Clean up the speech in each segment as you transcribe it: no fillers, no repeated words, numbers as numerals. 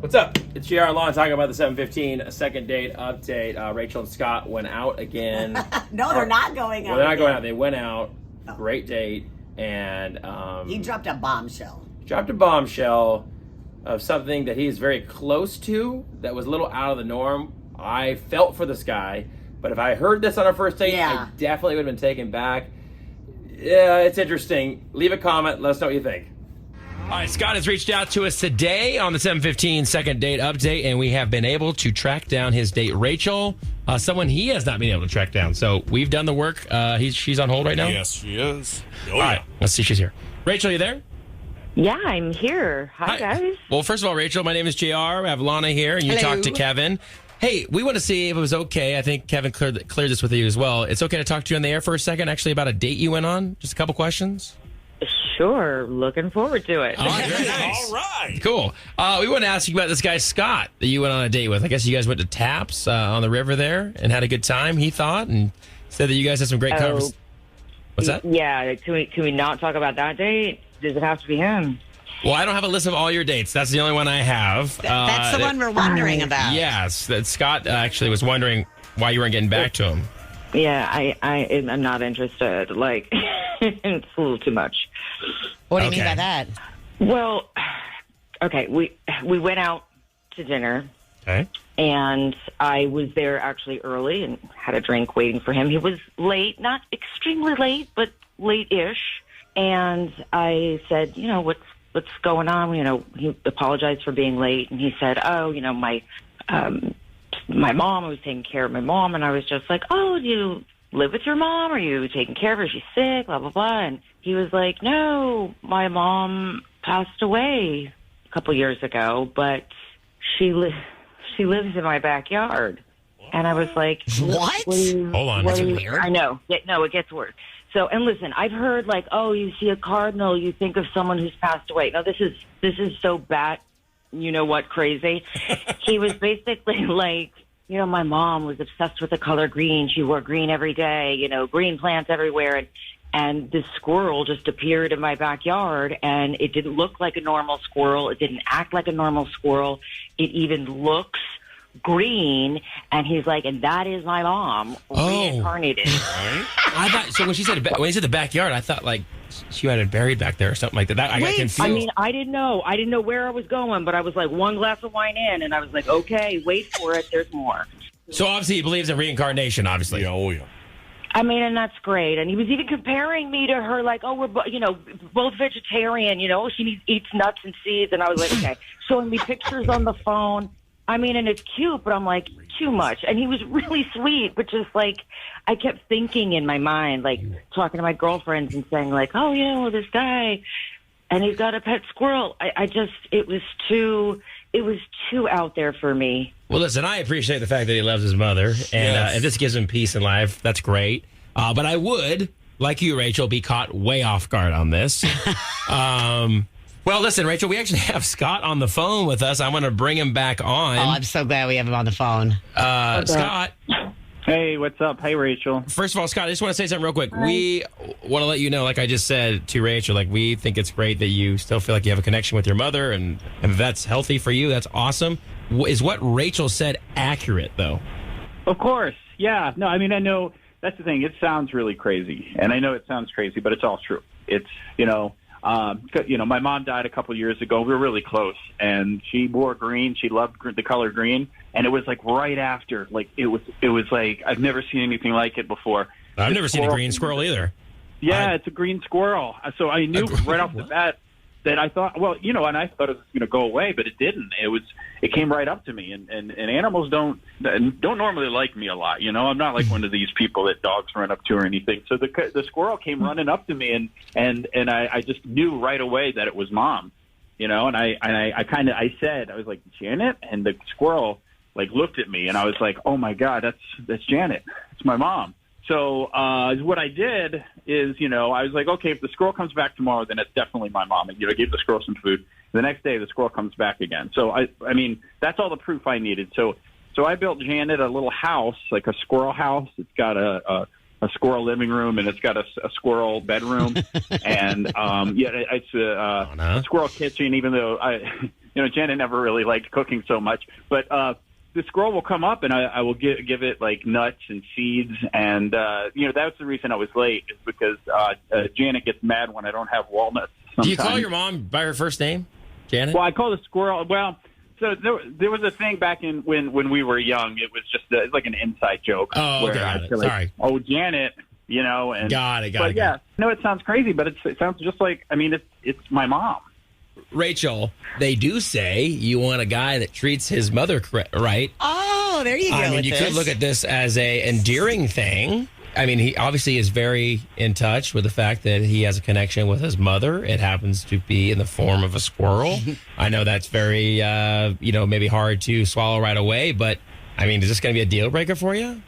What's up? It's JR Law talking about the 7:15 a second date update. Rachel and Scott went out again. No, they're not going out. Well, they're not going out. They went out. Oh. Great date. And he dropped a bombshell. Dropped a bombshell of something that he's very close to that was a little out of the norm. I felt for this guy, but if I heard this on our first date, I definitely would have been taken back. Yeah, it's interesting. Leave a comment. Let us know what you think. All right, Scott has reached out to us today on the 7:15 second date update, and we have been able to track down his date, Rachel, someone he has not been able to track down. So we've done the work. She's on hold right now? Yes, she is. All right, let's see. She's here. Rachel, you there? Yeah, I'm here. Hi, guys. Well, first of all, Rachel, my name is JR. I have Lana here, and you talked to Kevin. Hey, we want to see if it was okay. I think Kevin cleared this with you as well. It's okay to talk to you on the air for a second, actually, about a date you went on? Just a couple questions? Sure. Looking forward to it. All right, very nice. All right. Cool. We want to ask you about this guy, Scott, that you went on a date with. I guess you guys went to Taps on the river there and had a good time, he thought, and said that you guys had some great conversations. What's that? Yeah. Can we not talk about that date? Does it have to be him? Well, I don't have a list of all your dates. That's the only one I have. That's the one we're wondering about. Yes. That Scott actually was wondering why you weren't getting back to him. Yeah, I'm not interested. Like, it's a little too much. What do you mean by that? Well, okay, we went out to dinner. Okay. And I was there actually early and had a drink waiting for him. He was late, not extremely late, but late-ish. And I said, what's going on? He apologized for being late, and he said, my mom, I was taking care of my mom, and I was just like, oh, do you live with your mom? Are you taking care of her? She's sick, blah, blah, blah. And he was like, no, my mom passed away a couple years ago, but she lives in my backyard. And I was like, what? Hold on. That's weird. I know. No, it gets worse. So, and listen, I've heard like, oh, you see a cardinal, you think of someone who's passed away. No, this is so bad. You know what, crazy. He was basically like, my mom was obsessed with the color green. She wore green every day, green plants everywhere. And this squirrel just appeared in my backyard, and it didn't look like a normal squirrel. It didn't act like a normal squirrel. It even looks green. And he's like, and that is my mom reincarnated. I thought, so when he said the backyard, I thought like she had it buried back there or something like that. I got confused. I mean, I didn't know where I was going, but I was like one glass of wine in, and I was like, okay, wait for it. There's more. So obviously he believes in reincarnation, obviously. Yeah, oh, yeah. I mean, and that's great. And he was even comparing me to her, like, oh, we're both vegetarian. She eats nuts and seeds. And I was like, okay, showing me pictures on the phone. I mean, and it's cute, but I'm like, too much. And he was really sweet, but just like, I kept thinking in my mind, like talking to my girlfriends and saying like, oh, this guy, and he's got a pet squirrel. It was too out there for me. Well, listen, I appreciate the fact that he loves his mother, and if this gives him peace in life, that's great. But I would, like you, Rachel, be caught way off guard on this. Well, listen, Rachel, we actually have Scott on the phone with us. I want to bring him back on. Oh, I'm so glad we have him on the phone. Scott. Hey, what's up? Hey, Rachel. First of all, Scott, I just want to say something real quick. Hi. We want to let you know, like I just said to Rachel, like we think it's great that you still feel like you have a connection with your mother, and if that's healthy for you, that's awesome. Is what Rachel said accurate, though? Of course. Yeah. No, I mean, I know that's the thing. It sounds really crazy, and I know it sounds crazy, but it's all true. It's, my mom died a couple years ago. We were really close, and she wore green. She loved the color green, and it was like right after. Like it was like I've never seen anything like it before. I've never seen a green squirrel either. Yeah, it's a green squirrel. So I knew right off the bat that I thought, and I thought it was going to go away, but it didn't. It came right up to me, and animals don't normally like me a lot. I'm not like one of these people that dogs run up to or anything. So the squirrel came running up to me, and I just knew right away that it was Mom. And I said, I was like, Janet, and the squirrel like looked at me, and I was like, oh my God, that's Janet. It's my mom. So what I did is, I was like, okay, if the squirrel comes back tomorrow, then it's definitely my mom. And, I gave the squirrel some food. The next day, the squirrel comes back again. So, I mean, that's all the proof I needed. So I built Janet a little house, like a squirrel house. It's got a squirrel living room, and it's got a squirrel bedroom. And, it's a squirrel kitchen, even though Janet never really liked cooking so much, but the squirrel will come up and I will give it like nuts and seeds. And, that's the reason I was late is because Janet gets mad when I don't have walnuts. Sometimes. Do you call your mom by her first name, Janet? Well, I call the squirrel. Well, so there was a thing back in when we were young. It was just it's like an inside joke. Oh, okay. Got it. Sorry. Oh, Janet, and got it. But yeah, no, it sounds crazy, but it sounds just like it's my mom. Rachel, they do say you want a guy that treats his mother right. Oh, there you go. I mean, you could look at this as a endearing thing. I mean, he obviously is very in touch with the fact that he has a connection with his mother. It happens to be in the form of a squirrel. I know that's very, maybe hard to swallow right away, but I mean, is this going to be a deal breaker for you?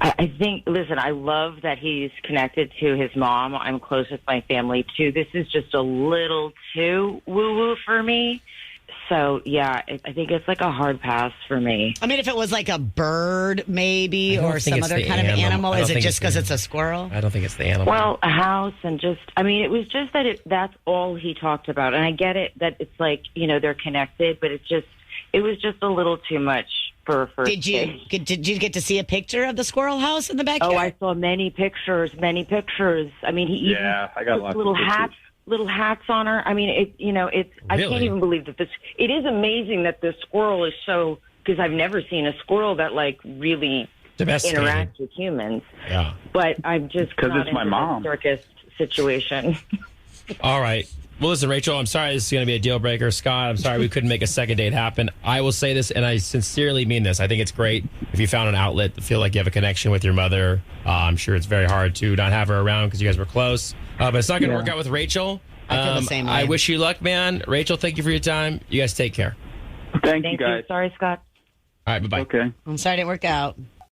I think, listen, I love that he's connected to his mom. I'm close with my family, too. This is just a little too woo-woo for me. So, yeah, I think it's like a hard pass for me. I mean, if it was like a bird, maybe, or some other kind of animal, is it just because it's a squirrel? I don't think it's the animal. Well, a house and it was just that that's all he talked about. And I get it that it's like, they're connected, but it was just a little too much for a first date. Did you get to see a picture of the squirrel house in the backyard? Oh, I saw many pictures. I mean, I got lots little of pictures. Little hats on her. I mean, it's Really? I can't even believe that it is amazing that the squirrel is so, because I've never seen a squirrel that like really interacts with humans. Yeah. But I'm just because it's my mom. Circus situation. All right. Well, listen, Rachel, I'm sorry this is going to be a deal breaker. Scott, I'm sorry we couldn't make a second date happen. I will say this, and I sincerely mean this. I think it's great if you found an outlet to feel like you have a connection with your mother. I'm sure it's very hard to not have her around because you guys were close. But it's not going to work out with Rachel. I feel the same way. I wish you luck, man. Rachel, thank you for your time. You guys take care. Thank you, guys. Sorry, Scott. All right, bye-bye. Okay. I'm sorry it didn't work out.